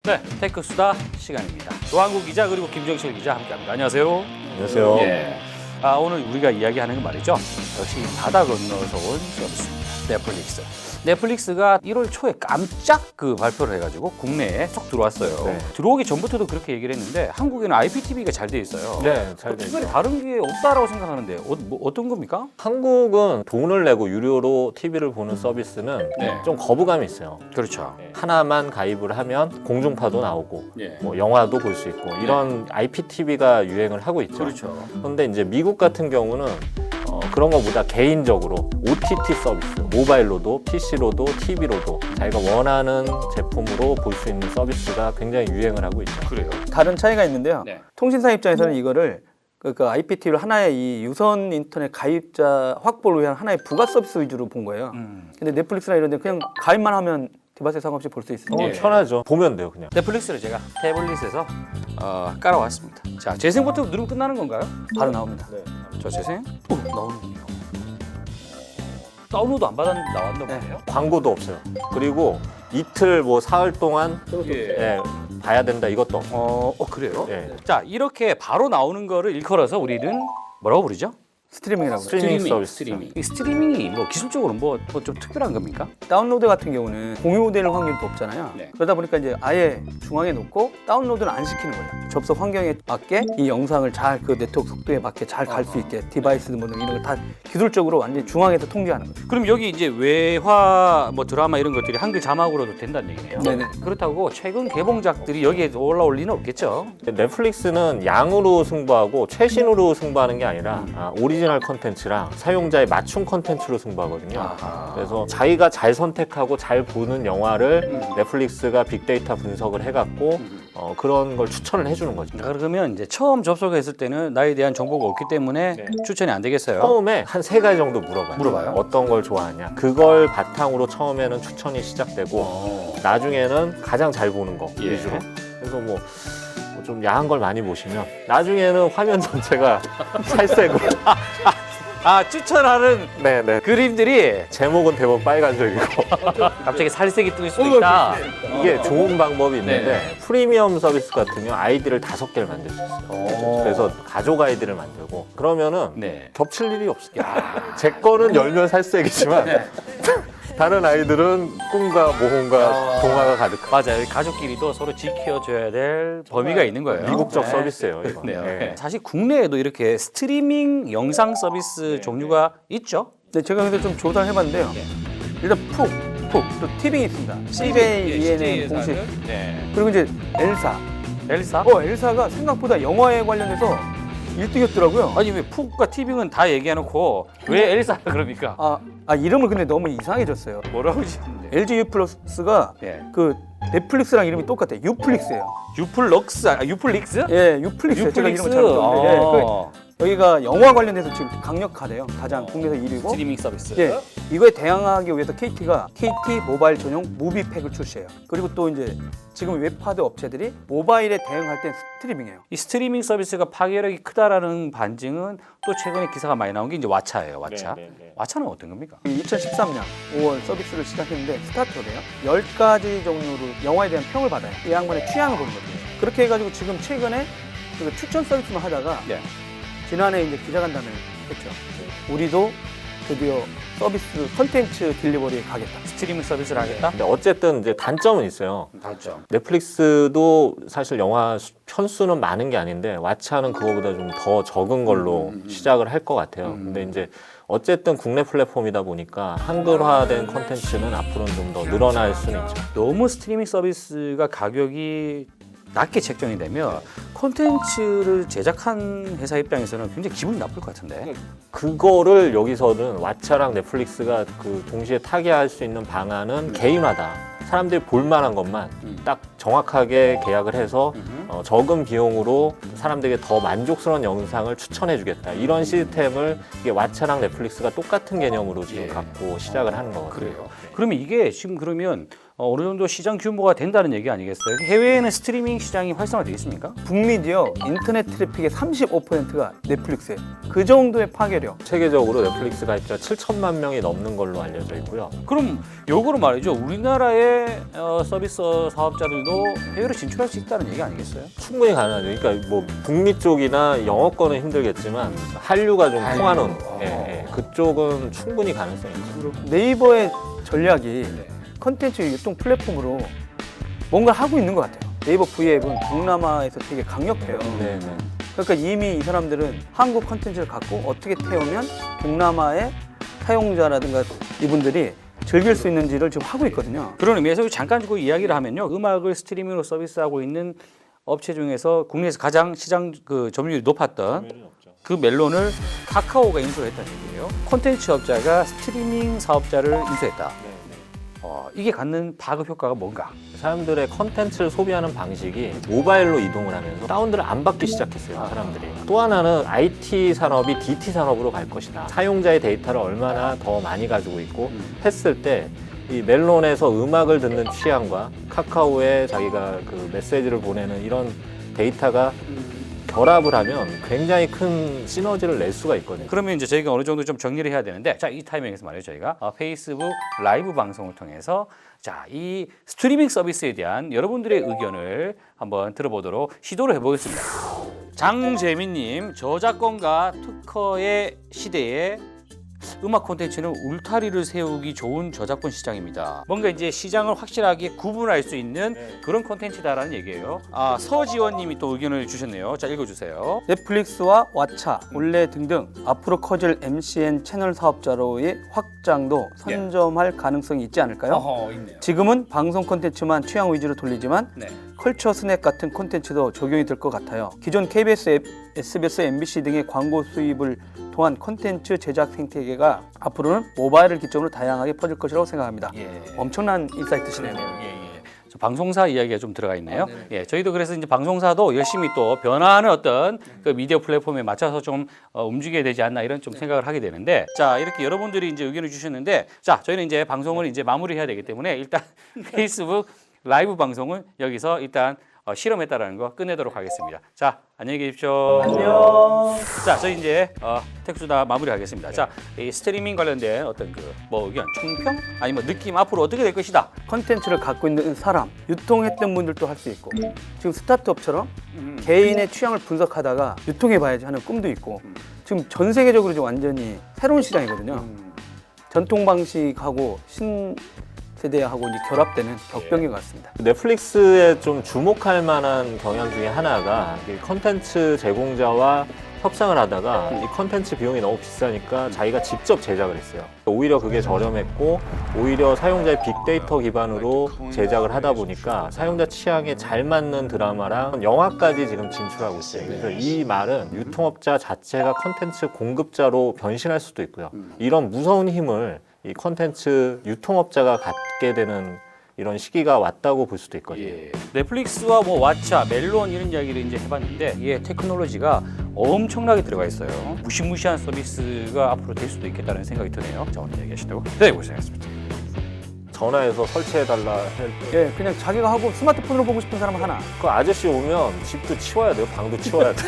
네, 테크 수다 시간입니다. 조한국 기자 그리고 김정실 기자 함께합니다. 안녕하세요. 안녕하세요. 예. 오늘 우리가 이야기하는 건 말이죠. 역시 바다 건너서 온 서비스입니다. 넷플릭스. 넷플릭스가 1월 초에 깜짝 발표를 해가지고 국내에 쏙 들어왔어요. 네. 들어오기 전부터도 그렇게 얘기를 했는데 한국에는 IPTV가 잘 돼 있어요. 네, 잘 돼 특별히 있어요. 다른 게 없다라고 생각하는데 어떤 겁니까? 한국은 돈을 내고 유료로 TV를 보는 서비스는 네. 좀 거부감이 있어요. 그렇죠. 하나만 가입을 하면 공중파도 나오고 예. 뭐 영화도 볼 수 있고 이런 IPTV가 유행을 하고 있죠. 그렇죠. 그런데 이제 미국 같은 경우는 그런 것보다 개인적으로 OTT 서비스, 모바일로도, PC로도, TV로도 자기가 원하는 제품으로 볼 수 있는 서비스가 굉장히 유행을 하고 있죠. 그래요. 다른 차이가 있는데요. 네. 통신사 입장에서는 이거를 그 IPTV를 하나의 이 유선 인터넷 가입자 확보를 위한 하나의 부가 서비스 위주로 본 거예요. 근데 넷플릭스나 이런 데 그냥 가입만 하면 디바이스 상관없이 볼 수 있으니까. 예. 편하죠. 보면 돼요, 그냥. 넷플릭스를 제가 태블릿에서 깔아왔습니다. 자, 재생부터 누르면 끝나는 건가요? 바로 나옵니다. 저 재생? 나오는군요. 다운로드 안 받았는데 나왔나 보네요. 광고도 없어요. 그리고 이틀 뭐 사흘 동안 예. 봐야 된다 이것도 없고. 그래요? 예. 자, 이렇게 바로 나오는 거를 일컬어서 우리는 뭐라고 부르죠? 스트리밍이라고 해요. 스트리밍 서비스. 스트리밍. 이 스트리밍이 뭐 기술적으로 뭐 좀 특별한 겁니까? 다운로드 같은 경우는 공유될 확률이 높잖아요. 네. 그러다 보니까 이제 아예 중앙에 놓고 다운로드를 안 시키는 거예요. 접속 환경에 맞게 이 영상을 잘 그 네트워크 속도에 맞게 잘 갈 수 있게 디바이스 뭐 이런 걸 다 기술적으로 완전히 중앙에서 통제하는 거예요. 그럼 여기 이제 외화 뭐 드라마 이런 것들이 한글 자막으로도 된다는 얘기네요. 네네. 그렇다고 최근 개봉작들이 여기에 올라올 리는 없겠죠. 넷플릭스는 양으로 승부하고 최신으로 승부하는 게 아니라 오리지널 컨텐츠랑 사용자의 맞춤 컨텐츠로 승부하거든요. 그래서 자기가 잘 선택하고 잘 보는 영화를 넷플릭스가 빅데이터 분석을 해갖고 그런 걸 추천을 해주는 거죠. 그러면 이제 처음 접속했을 때는 나에 대한 정보가 없기 때문에 네. 추천이 안 되겠어요. 처음에 한 3가지 정도 물어봐요. 물어봐요? 어떤 걸 좋아하냐. 그걸 바탕으로 처음에는 추천이 시작되고 나중에는 가장 잘 보는 거 예. 위주로. 그래서 뭐 좀 야한 걸 많이 보시면 나중에는 화면 전체가 살색으로. 추천하는 네네. 그림들이 제목은 대부분 빨간색이고 갑자기 살색이 뜰 수도 있다. 이게 좋은 방법이 있는데 네. 프리미엄 서비스 같은 경우 아이디를 5개를 만들 수 있어요. 그래서 가족 아이디를 만들고 그러면은 네. 겹칠 일이 없어요. 제 거는 열면 살색이지만 다른 아이들은 꿈과 모험과 동화가 가득한 맞아요. 가족끼리도 서로 지켜줘야 될 범위가 있는 거예요. 미국적 네. 서비스예요. 이거. 그렇네요. 네. 네. 사실 국내에도 이렇게 스트리밍 영상 서비스 종류가 있죠. 네, 제가 근데 좀 조사를 해봤는데요. 일단 푹, 또 티빙이 있습니다. CJ, ENM 공식. 네. 그리고 이제 엘사. 엘사? 엘사가 생각보다 영화에 관련해서 1등이었더라고요. 아니 왜 푹과 티빙은 다 얘기해놓고 왜 엘사라 그럽니까? 이름을 근데 너무 이상해졌어요. 뭐라고 지는데? LG U+가 예. 그 넷플릭스랑 이름이 똑같아요. 유플릭스예요. 유플럭스? 유플릭스? 예, 유플릭스. 제가 이름을 잘 모르는데 여기가 영화 관련해서 지금 강력하대요. 가장 국내에서 1위고. 스트리밍 서비스. 예, 이거에 대항하기 위해서 KT가 KT 모바일 전용 무비팩을 출시해요. 그리고 또 이제 지금 웹하드 업체들이 모바일에 대응할 땐 스트리밍이에요. 이 스트리밍 서비스가 파괴력이 크다라는 반증은 또 최근에 기사가 많이 나온 게 이제 왓챠예요. 왓챠. 네, 네. 왓챠는 어떤 겁니까? 2013년 5월 서비스를 시작했는데 스타트래요. 10가지 종류로 영화에 대한 평을 받아요. 이 양반의 취향을 보는 거죠. 그렇게 해가지고 지금 최근에 그 추천 서비스만 하다가 네. 지난해 이제 기자간담회를 했죠. 우리도 드디어 서비스 컨텐츠 딜리버리에 가겠다. 스트리밍 서비스를 하겠다? 근데 어쨌든 이제 단점은 있어요. 그렇죠. 넷플릭스도 사실 영화 편수는 많은 게 아닌데 왓챠는 그거보다 좀 더 적은 걸로 시작을 할 것 같아요. 근데 이제 어쨌든 국내 플랫폼이다 보니까 한글화된 컨텐츠는 앞으로는 좀 더 늘어날 수는 있죠. 너무 스트리밍 서비스가 가격이 낮게 책정이 되면 콘텐츠를 제작한 회사 입장에서는 굉장히 기분이 나쁠 것 같은데. 그거를 여기서는 왓챠랑 넷플릭스가 그 동시에 타개할 수 있는 방안은 개인화다. 사람들이 볼만한 것만 딱 정확하게 계약을 해서 적은 비용으로 사람들에게 더 만족스러운 영상을 추천해주겠다. 이런 시스템을 이게 왓챠랑 넷플릭스가 똑같은 개념으로 지금 예. 갖고 시작을 하는 거거든요. 그래요. 그러면 이게 지금 그러면 어느 정도 시장 규모가 된다는 얘기 아니겠어요? 해외에는 스트리밍 시장이 활성화되어 있습니까? 북미 지역 인터넷 트래픽의 35%가 넷플릭스예요. 그 정도의 파괴력. 세계적으로 넷플릭스 가입자 7천만 명이 넘는 걸로 알려져 있고요. 그럼 요거로 말이죠. 우리나라의 서비스 사업자들도 해외로 진출할 수 있다는 얘기 아니겠어요? 충분히 가능하죠. 그러니까 뭐 북미 쪽이나 영어권은 힘들겠지만 한류가 좀 통하는 그쪽은 충분히 가능성이 있죠. 네이버의 전략이 컨텐츠 유통 플랫폼으로 뭔가 하고 있는 것 같아요. 네이버 V앱은 동남아에서 되게 강력해요. 네. 그러니까 이미 이 사람들은 한국 컨텐츠를 갖고 어떻게 태우면 동남아의 사용자라든가 이분들이 즐길 수 있는지를 지금 하고 있거든요. 그런 의미에서 잠깐 그 이야기를 하면요. 음악을 스트리밍으로 서비스하고 있는 업체 중에서 국내에서 가장 시장 그 점유율이 높았던 그 멜론을 카카오가 인수를 했다는 얘기예요. 콘텐츠 업자가 스트리밍 사업자를 인수했다. 이게 갖는 파급 효과가 뭔가? 사람들의 컨텐츠를 소비하는 방식이 모바일로 이동을 하면서 다운들을 안 받기 시작했어요, 사람들이. 또 하나는 IT 산업이 DT 산업으로 갈 것이다. 사용자의 데이터를 얼마나 더 많이 가지고 있고 했을 때 이 멜론에서 음악을 듣는 취향과 카카오에 자기가 그 메시지를 보내는 이런 데이터가 결합을 하면 굉장히 큰 시너지를 낼 수가 있거든요. 그러면 이제 저희가 어느 정도 좀 정리를 해야 되는데, 자, 이 타이밍에서 말이죠. 저희가 페이스북 라이브 방송을 통해서 자, 이 스트리밍 서비스에 대한 여러분들의 의견을 한번 들어보도록 시도를 해보겠습니다. 장재민님, 저작권과 특허의 시대에 음악 콘텐츠는 울타리를 세우기 좋은 저작권 시장입니다. 뭔가 이제 시장을 확실하게 구분할 수 있는 그런 콘텐츠다라는 얘기예요. 서지원님이 또 의견을 주셨네요. 자, 읽어주세요. 넷플릭스와 왓챠, 올레 등등 앞으로 커질 MCN 채널 사업자로의 확장도 선점할 가능성이 있지 않을까요? 있네요. 지금은 방송 콘텐츠만 취향 위주로 돌리지만 네. 컬처 스낵 같은 콘텐츠도 적용이 될 것 같아요. 기존 KBS, SBS, MBC 등의 광고 수입을 통한 콘텐츠 제작 생태계가 앞으로는 모바일을 기점으로 다양하게 퍼질 것이라고 생각합니다. 엄청난 인사이트시네요. 저 방송사 이야기가 좀 들어가 있네요. 저희도 그래서 이제 방송사도 열심히 또 변화하는 어떤 그 미디어 플랫폼에 맞춰서 좀 움직여야 되지 않나 이런 좀 생각을 하게 되는데, 자, 이렇게 여러분들이 이제 의견을 주셨는데, 자, 저희는 이제 방송을 이제 마무리해야 되기 때문에 일단 페이스북 라이브 방송은 여기서 일단 실험했다라는 거 끝내도록 하겠습니다. 자, 안녕히 계십시오. 안녕. 자, 저희 이제 텍스다 마무리하겠습니다. 자, 이 스트리밍 관련된 어떤 그 뭐 의견, 총평 아니면 느낌 앞으로 어떻게 될 것이다. 컨텐츠를 갖고 있는 사람, 유통했던 분들도 할 수 있고 지금 스타트업처럼 개인의 취향을 분석하다가 유통해봐야지 하는 꿈도 있고 지금 전 세계적으로 지금 완전히 새로운 시장이거든요. 전통 방식하고 신세대하고 이제 결합되는 격변기 같습니다. 넷플릭스에 좀 주목할 만한 경향 중에 하나가 이 컨텐츠 제공자와 협상을 하다가 이 컨텐츠 비용이 너무 비싸니까 자기가 직접 제작을 했어요. 오히려 그게 저렴했고 오히려 사용자의 빅데이터 기반으로 제작을 하다 보니까 사용자 취향에 잘 맞는 드라마랑 영화까지 지금 진출하고 있어요. 그래서 이 말은 유통업자 자체가 컨텐츠 공급자로 변신할 수도 있고요. 이런 무서운 힘을 이 컨텐츠 유통업자가 갖게 되는 이런 시기가 왔다고 볼 수도 있거든요. 넷플릭스와 뭐 왓챠, 멜론 이런 이야기를 이제 해봤는데 이게 테크놀로지가 엄청나게 들어가 있어요. 무시무시한 서비스가 앞으로 될 수도 있겠다는 생각이 드네요. 자, 오늘 얘기하시다고 네, 고생하셨습니다. 전화해서 설치해달라 할 때. 예, 그냥 자기가 하고 스마트폰으로 보고 싶은 사람 하나. 그 아저씨 오면 집도 치워야 돼요. 방도 치워야 돼.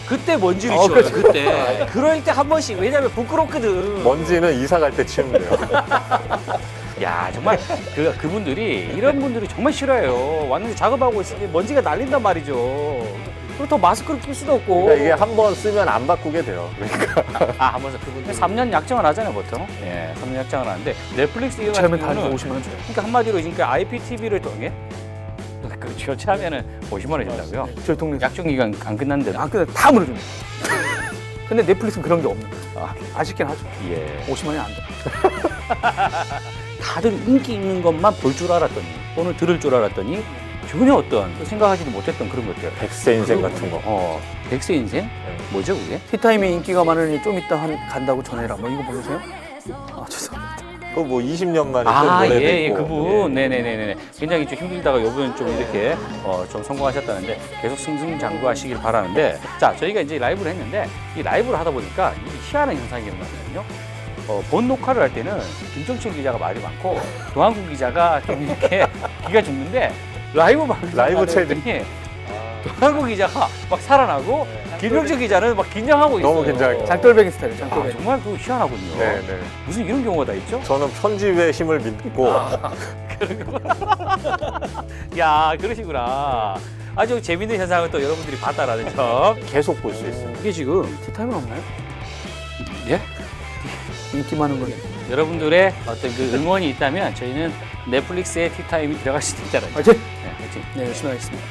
그때 먼지를 치워요. 그때. 그럴 때 한 번씩, 왜냐면 부끄럽거든. 먼지는 이사 갈 때 치우면 돼요. 야, 정말 그분들이 이런 분들이 정말 싫어요. 왔는데 작업하고 있으니 먼지가 날린단 말이죠. 그렇다고 마스크를 낄 수도 없고. 그러니까 이게 한 번 쓰면 안 바꾸게 돼요. 그러니까. 한 번서 그분 3년 약정을 하잖아요, 보통. 3년 약정을 하는데 넷플릭스 이거 같은 처음에 다 경우는 50만 원 줘요. 그러니까 한마디로 그러니까 IPTV를 통해 교체하면은 50만 원 준다고요. 저희 동네 약정 기간 안 끝났는데. 안 끝나 다 물어줍니다. 근데 넷플릭스는 그런 게 없는 거예요. 아쉽긴 하죠. 50만 원이 안 돼. 다들 인기 있는 것만 볼 줄 알았더니 또는 들을 줄 알았더니 전혀 어떤 생각하지도 못했던 그런 것들. 백세 인생 같은 거. 백세 인생? 뭐죠 그게? 티타임이 인기가 많으니 좀 이따 간다고 전해라. 뭐 이거 모르세요? 죄송합니다. 그거 뭐 20년 만에 또 노래도 있고. 그분. 네네네네. 굉장히 좀 힘들다가 요번 좀 이렇게 좀 성공하셨다는데 계속 승승장구하시길 바라는데, 자, 저희가 이제 라이브를 했는데 이 라이브를 하다 보니까 이 희한한 현상이 일어나거든요. 본 녹화를 할 때는 김종철 기자가 말이 많고 도항국 기자가 좀 이렇게 기가 죽는데 라이브 방송 라이브 체질. 도항국 기자가 막 살아나고 김종철 기자는 막 긴장하고 있어요. 너무 긴장해. 장돌배기 스타일, 아, 장돌배기. 정말 그 희한하군요. 네, 네. 무슨 이런 경우가 다 있죠? 저는 편집의 힘을 믿고 야, 그러시구나. 아주 재밌는 현상을 또 여러분들이 봤다라는 점. 계속 볼 수 있습니다. 이게 지금 티타임은 없나요? 예? 인기 많은 거는. 여러분들의 어떤 그 응원이 있다면 저희는 넷플릭스의 티타임이 들어갈 수도 있다는 점. 화이팅! 네, 화이팅. 네, 열심히 하겠습니다.